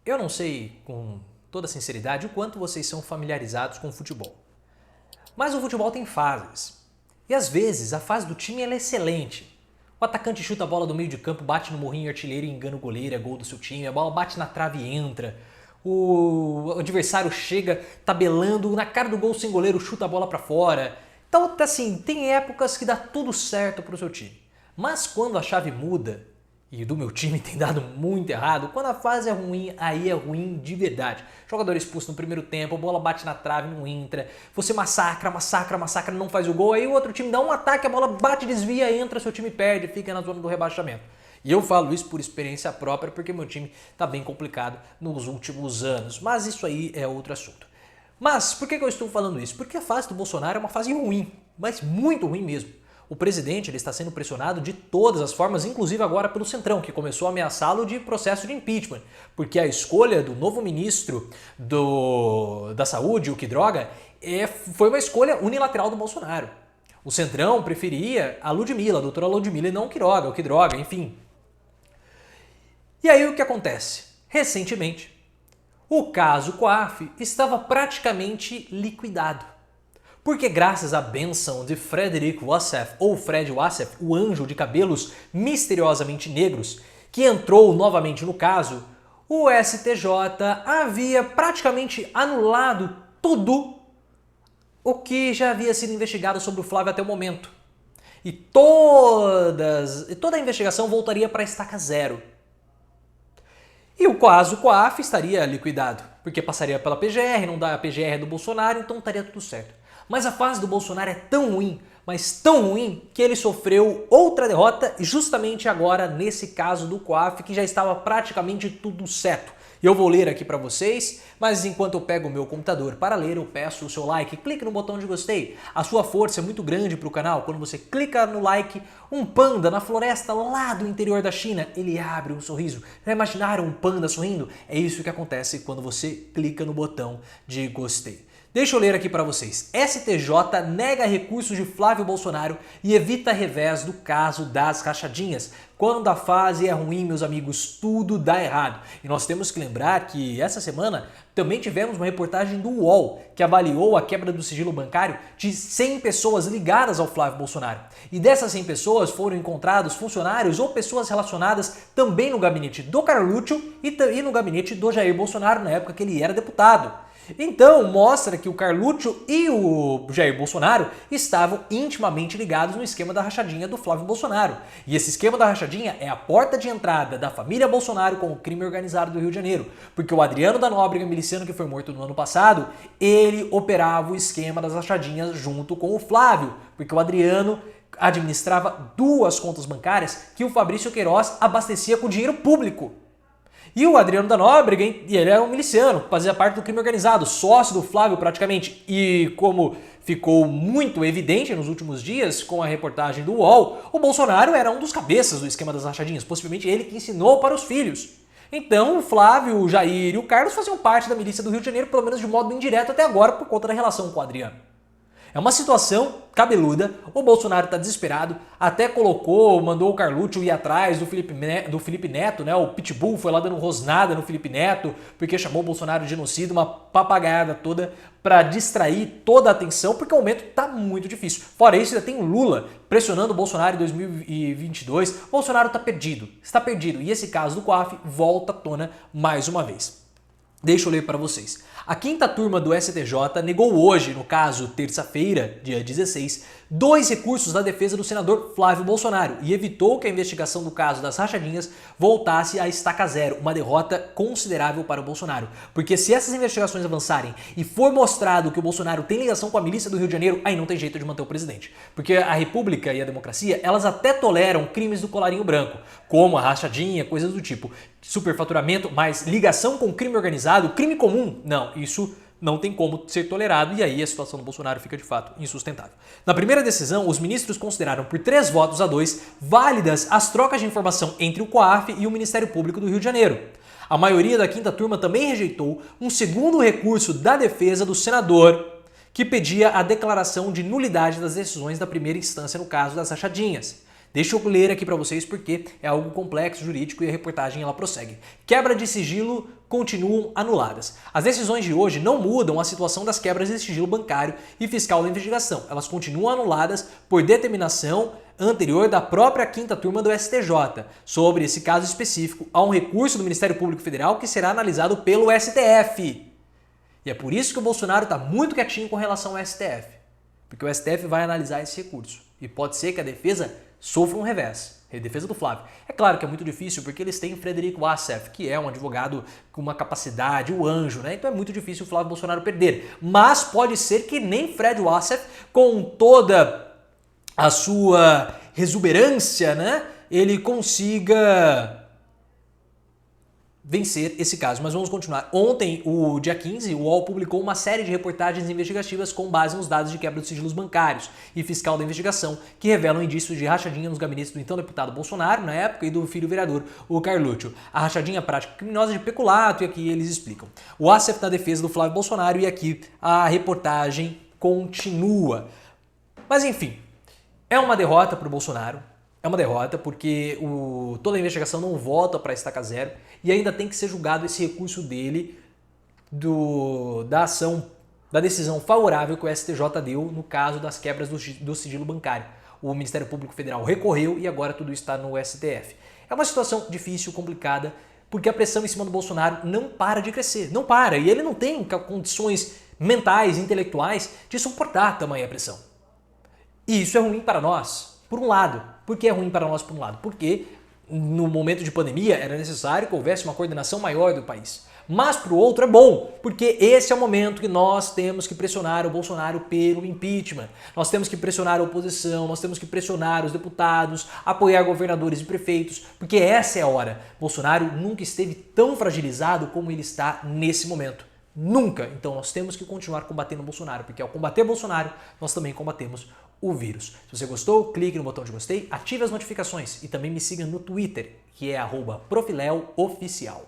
Eu não sei com toda sinceridade o quanto vocês são familiarizados com o futebol. Mas o futebol tem fases. E às vezes a fase do time ela é excelente. O atacante chuta a bola do meio de campo, bate no morrinho artilheiro e engana o goleiro, é gol do seu time. A bola bate na trave e entra. O adversário chega tabelando na cara do gol sem goleiro, chuta a bola pra fora. Então, assim, tem épocas que dá tudo certo pro seu time. Mas quando a chave muda, e do meu time tem dado muito errado, quando a fase é ruim, aí é ruim de verdade. Jogador expulso no primeiro tempo, a bola bate na trave, não entra, você massacra, não faz o gol, aí o outro time dá um ataque, a bola bate, desvia, entra, seu time perde, fica na zona do rebaixamento. E eu falo isso por experiência própria, porque meu time está bem complicado nos últimos anos, mas isso aí é outro assunto. Mas por que eu estou falando isso? Porque a fase do Bolsonaro é uma fase ruim, mas muito ruim mesmo. O presidente ele está sendo pressionado de todas as formas, inclusive agora pelo Centrão, que começou a ameaçá-lo de processo de impeachment, porque a escolha do novo ministro da Saúde, o Queiroga, foi uma escolha unilateral do Bolsonaro. O Centrão preferia a Ludmilla, a doutora Ludmilla, e não o Queiroga, enfim. E aí o que acontece? Recentemente, o caso Coaf estava praticamente liquidado. Porque graças à bênção de Frederic Wassef, ou Fred Wassef, o anjo de cabelos misteriosamente negros, que entrou novamente no caso, o STJ havia praticamente anulado tudo o que já havia sido investigado sobre o Flávio até o momento. E toda a investigação voltaria para a estaca zero. E o caso Coaf estaria liquidado, porque passaria pela PGR, não dá a PGR do Bolsonaro, então estaria tudo certo. Mas a fase do Bolsonaro é tão ruim, mas tão ruim, que ele sofreu outra derrota justamente agora nesse caso do Coaf, que já estava praticamente tudo certo. E eu vou ler aqui para vocês, mas enquanto eu pego o meu computador para ler, eu peço o seu like, clique no botão de gostei. A sua força é muito grande para o canal. Quando você clica no like, um panda na floresta lá do interior da China, ele abre um sorriso. Já imaginaram um panda sorrindo? É isso que acontece quando você clica no botão de gostei. Deixa eu ler aqui para vocês. STJ nega recursos de Flávio Bolsonaro e evita revés do caso das rachadinhas. Quando a fase é ruim, meus amigos, tudo dá errado. E nós temos que lembrar que essa semana também tivemos uma reportagem do UOL que avaliou a quebra do sigilo bancário de 100 pessoas ligadas ao Flávio Bolsonaro. E dessas 100 pessoas foram encontrados funcionários ou pessoas relacionadas também no gabinete do Carluccio e no gabinete do Jair Bolsonaro na época que ele era deputado. Então, mostra que o Carluccio e o Jair Bolsonaro estavam intimamente ligados no esquema da rachadinha do Flávio Bolsonaro. E esse esquema da rachadinha é a porta de entrada da família Bolsonaro com o crime organizado do Rio de Janeiro. Porque o Adriano da Nóbrega, miliciano que foi morto no ano passado, ele operava o esquema das rachadinhas junto com o Flávio. Porque o Adriano administrava duas contas bancárias que o Fabrício Queiroz abastecia com dinheiro público. E o Adriano da Nóbrega, ele era um miliciano, fazia parte do crime organizado, sócio do Flávio praticamente. E como ficou muito evidente nos últimos dias com a reportagem do UOL, o Bolsonaro era um dos cabeças do esquema das rachadinhas, possivelmente ele que ensinou para os filhos. Então o Flávio, o Jair e o Carlos faziam parte da milícia do Rio de Janeiro, pelo menos de modo indireto até agora, por conta da relação com o Adriano. É uma situação cabeluda, o Bolsonaro está desesperado, até mandou o Carluccio ir atrás do Felipe Neto, né? O Pitbull foi lá dando rosnada no Felipe Neto, porque chamou o Bolsonaro de genocida, uma papagaiada toda para distrair toda a atenção, porque o momento está muito difícil. Fora isso, ainda tem o Lula pressionando o Bolsonaro em 2022, o Bolsonaro está perdido, e esse caso do Coaf volta à tona mais uma vez. Deixa eu ler para vocês. A quinta turma do STJ negou hoje, no caso terça-feira, dia 16, 2 recursos da defesa do senador Flávio Bolsonaro e evitou que a investigação do caso das rachadinhas voltasse à estaca zero, uma derrota considerável para o Bolsonaro. Porque se essas investigações avançarem e for mostrado que o Bolsonaro tem ligação com a milícia do Rio de Janeiro, aí não tem jeito de manter o presidente. Porque a República e a democracia, elas até toleram crimes do colarinho branco, como a rachadinha, coisas do tipo. Superfaturamento, mas ligação com crime organizado, crime comum, não, isso não tem como ser tolerado e aí a situação do Bolsonaro fica de fato insustentável. Na primeira decisão, os ministros consideraram por 3 votos a 2 válidas as trocas de informação entre o COAF e o Ministério Público do Rio de Janeiro. A maioria da quinta turma também rejeitou um segundo recurso da defesa do senador que pedia a declaração de nulidade das decisões da primeira instância no caso das rachadinhas. Deixa eu ler aqui para vocês porque é algo complexo, jurídico, e a reportagem ela prossegue. Quebra de sigilo continuam anuladas. As decisões de hoje não mudam a situação das quebras de sigilo bancário e fiscal da investigação. Elas continuam anuladas por determinação anterior da própria quinta turma do STJ. Sobre esse caso específico, há um recurso do Ministério Público Federal que será analisado pelo STF. E é por isso que o Bolsonaro está muito quietinho com relação ao STF. Porque o STF vai analisar esse recurso. E pode ser que a defesa sofra um revés. A defesa do Flávio. É claro que é muito difícil porque eles têm o Frederico Wassef, que é um advogado com uma capacidade, o anjo, né? Então é muito difícil o Flávio Bolsonaro perder. Mas pode ser que nem Fred Wassef, com toda a sua exuberância, né? Ele consiga vencer esse caso. Mas vamos continuar. Ontem, o dia 15, o UOL publicou uma série de reportagens investigativas com base nos dados de quebra de sigilos bancários e fiscal da investigação, que revelam indícios de rachadinha nos gabinetes do então deputado Bolsonaro, na época, e do filho vereador, o Carluccio. A rachadinha prática criminosa de peculato, e aqui eles explicam. O ASEF na defesa do Flávio Bolsonaro, e aqui a reportagem continua. Mas enfim, é uma derrota para o Bolsonaro. É uma derrota porque toda a investigação não volta para a estaca zero e ainda tem que ser julgado esse recurso dele da decisão favorável que o STJ deu no caso das quebras do sigilo bancário. O Ministério Público Federal recorreu e agora tudo está no STF. É uma situação difícil, complicada, porque a pressão em cima do Bolsonaro não para de crescer. Não para. E ele não tem condições mentais, intelectuais de suportar tamanha pressão. E isso é ruim para nós, por um lado. Por que é ruim para nós, por um lado? Porque no momento de pandemia era necessário que houvesse uma coordenação maior do país. Mas para o outro é bom, porque esse é o momento que nós temos que pressionar o Bolsonaro pelo impeachment. Nós temos que pressionar a oposição, nós temos que pressionar os deputados, apoiar governadores e prefeitos, porque essa é a hora. Bolsonaro nunca esteve tão fragilizado como ele está nesse momento. Nunca. Então nós temos que continuar combatendo o Bolsonaro, porque ao combater o Bolsonaro, nós também combatemos o vírus. Se você gostou, clique no botão de gostei, ative as notificações e também me siga no Twitter, que é @profileooficial.